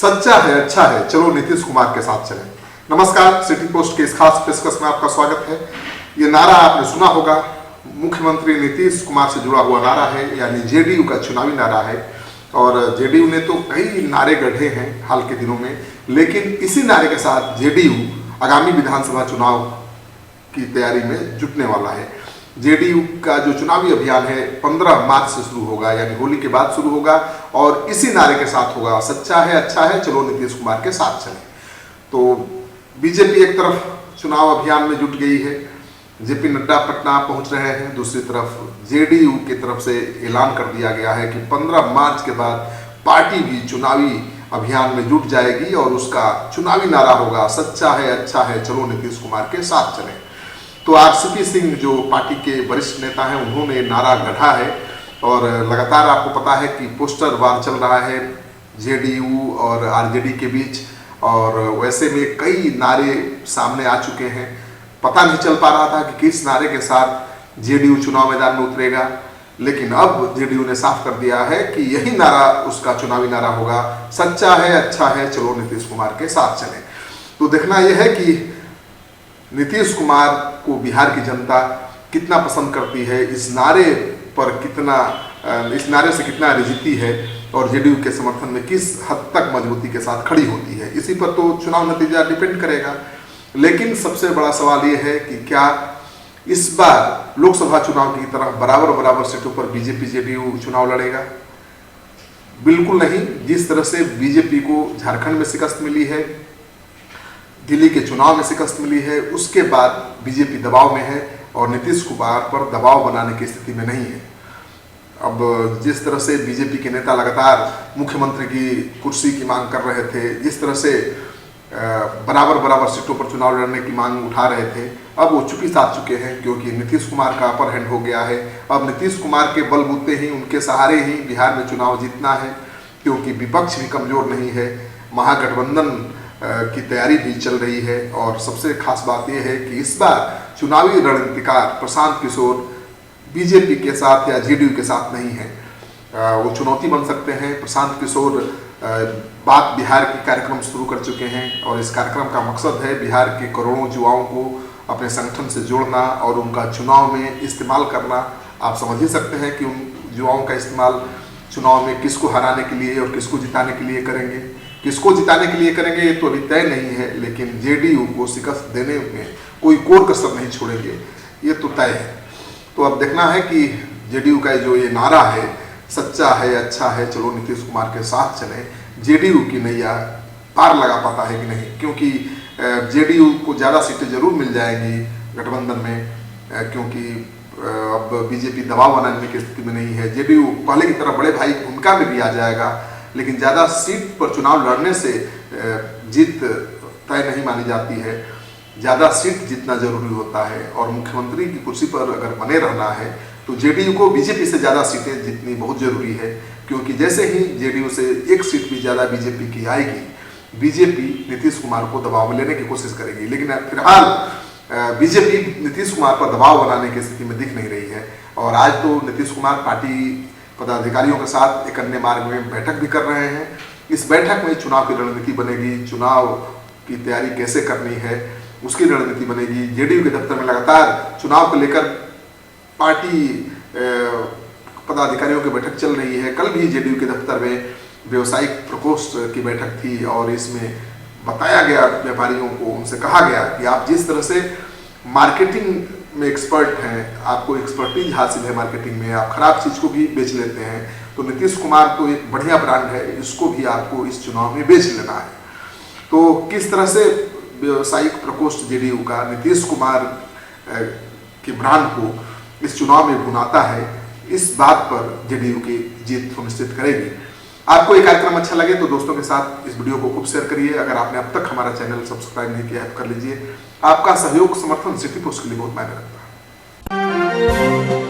सच्चा है, अच्छा है, चलो नीतीश कुमार के साथ चलें। नमस्कार, सिटी पोस्ट के इस खास पेशकश में आपका स्वागत है। ये नारा आपने सुना होगा, मुख्यमंत्री नीतीश कुमार से जुड़ा हुआ नारा है, यानी जेडीयू का चुनावी नारा है। और जेडीयू ने तो कई नारे गढ़े हैं हाल के दिनों में, लेकिन इसी नारे के साथ जेडीयू आगामी विधानसभा चुनाव की तैयारी में जुटने वाला है। जेडीयू का जो चुनावी अभियान है 15 मार्च से शुरू होगा, यानी होली के बाद शुरू होगा, और इसी नारे के साथ होगा, सच्चा है, अच्छा है, चलो नीतीश कुमार के साथ चलें। तो बीजेपी एक तरफ चुनाव अभियान में जुट गई है, जेपी नड्डा पटना पहुंच रहे हैं, दूसरी तरफ जेडीयू की तरफ से ऐलान कर दिया गया है कि 15 मार्च के बाद पार्टी भी चुनावी अभियान में जुट जाएगी और उसका चुनावी नारा होगा, सच्चा है, अच्छा है, चलो नीतीश कुमार के साथ चलें। तो आरसीपी सिंह जो पार्टी के वरिष्ठ नेता हैं, उन्होंने नारा गढ़ा है और लगातार आपको पता है कि पोस्टर वार चल रहा है जेडीयू और आरजेडी के बीच, और वैसे में कई नारे सामने आ चुके हैं। पता नहीं चल पा रहा था कि किस नारे के साथ जेडीयू चुनाव मैदान में उतरेगा, लेकिन अब जेडीयू ने साफ कर दिया है कि यही नारा उसका चुनावी नारा होगा, सच्चा है, अच्छा है, चलो नीतीश कुमार के साथ चलें। तो देखना यह है कि नीतीश कुमार को बिहार की जनता कितना पसंद करती है, इस नारे पर कितना, इस नारे से कितना रिझती है, और जेडीयू के समर्थन में किस हद तक मजबूती के साथ खड़ी होती है। इसी पर तो चुनाव नतीजा डिपेंड करेगा। लेकिन सबसे बड़ा सवाल यह है कि क्या इस बार लोकसभा चुनाव की तरह बराबर सीटों पर बीजेपी जेडीयू चुनाव लड़ेगा? बिल्कुल नहीं। जिस तरह से बीजेपी को झारखंड में शिकस्त मिली है, दिल्ली के चुनाव में शिकस्त मिली है, उसके बाद बीजेपी दबाव में है और नीतीश कुमार पर दबाव बनाने की स्थिति में नहीं है। अब जिस तरह से बीजेपी के नेता लगातार मुख्यमंत्री की कुर्सी की मांग कर रहे थे, जिस तरह से बराबर सीटों पर चुनाव लड़ने की मांग उठा रहे थे, अब वो चुप्पी साध चुके हैं, क्योंकि नीतीश कुमार का अपर हैंड हो गया है। अब नीतीश कुमार के बलबूते ही, उनके सहारे ही बिहार में चुनाव जीतना है, क्योंकि विपक्ष भी कमजोर नहीं है, महागठबंधन की तैयारी भी चल रही है। और सबसे खास बात यह है कि इस बार चुनावी रणनीतिकार प्रशांत किशोर बीजेपी के साथ या जेडीयू के साथ नहीं है। वो चुनौती बन सकते हैं। प्रशांत किशोर बात बिहार के कार्यक्रम शुरू कर चुके हैं, और इस कार्यक्रम का मकसद है बिहार के करोड़ों युवाओं को अपने संगठन से जोड़ना और उनका चुनाव में इस्तेमाल करना। आप समझ ही सकते हैं कि उन युवाओं का इस्तेमाल चुनाव में किसको हराने के लिए और किसको जिताने के लिए करेंगे। किसको जिताने के लिए करेंगे ये तो अभी तय नहीं है, लेकिन जेडीयू को शिकस्त देने में कोई कोर कसर नहीं छोड़ेंगे, ये तो तय है। तो अब देखना है कि जेडीयू का जो ये नारा है, सच्चा है, अच्छा है, चलो नीतीश कुमार के साथ चलें, जेडीयू की नैया पार लगा पाता है कि नहीं। क्योंकि जेडीयू को ज़्यादा सीटें जरूर मिल जाएंगी गठबंधन में, क्योंकि अब बीजेपी दबाव बनाने की स्थिति में नहीं है। जेडीयू पहले की तरह बड़े भाई की भूमिका में भी आ जाएगा, लेकिन ज़्यादा सीट पर चुनाव लड़ने से जीत तय नहीं मानी जाती है। ज़्यादा सीट जीतना जरूरी होता है, और मुख्यमंत्री की कुर्सी पर अगर बने रहना है तो जेडीयू को बीजेपी से ज़्यादा सीटें जीतनी बहुत जरूरी है। क्योंकि जैसे ही जेडीयू से एक सीट भी ज़्यादा बीजेपी की आएगी, बीजेपी नीतीश कुमार को दबाव में लेने की कोशिश करेगी। लेकिन फिलहाल बीजेपी नीतीश कुमार पर दबाव बनाने की स्थिति में दिख नहीं रही है। और आज तो नीतीश कुमार पार्टी पदाधिकारियों के साथ एक अन्य मार्ग में बैठक भी कर रहे हैं। इस बैठक में चुनाव की रणनीति बनेगी, चुनाव की तैयारी कैसे करनी है उसकी रणनीति बनेगी। जेडीयू के दफ्तर में लगातार चुनाव को लेकर पार्टी पदाधिकारियों की बैठक चल रही है। कल भी जेडीयू के दफ्तर में व्यवसायिक प्रकोष्ठ की बैठक थी, और इसमें बताया गया व्यापारियों को, उनसे कहा गया कि आप जिस तरह से मार्केटिंग में एक्सपर्ट हैं, आपको एक्सपर्टीज हासिल है मार्केटिंग में, आप खराब चीज़ को भी बेच लेते हैं, तो नीतीश कुमार तो एक बढ़िया ब्रांड है, इसको भी आपको इस चुनाव में बेच लेना है। तो किस तरह से व्यावसायिक प्रकोष्ठ जेडीयू का नीतीश कुमार के ब्रांड को इस चुनाव में भुनाता है, इस बात पर जेडीयू की जीत सुनिश्चित करेगी। आपको ये कार्यक्रम अच्छा लगे तो दोस्तों के साथ इस वीडियो को खूब शेयर करिए। अगर आपने अब तक हमारा चैनल सब्सक्राइब नहीं किया है तो कर लीजिए। आपका सहयोग समर्थन सिटी पोस्ट के लिए बहुत मायने रखता है।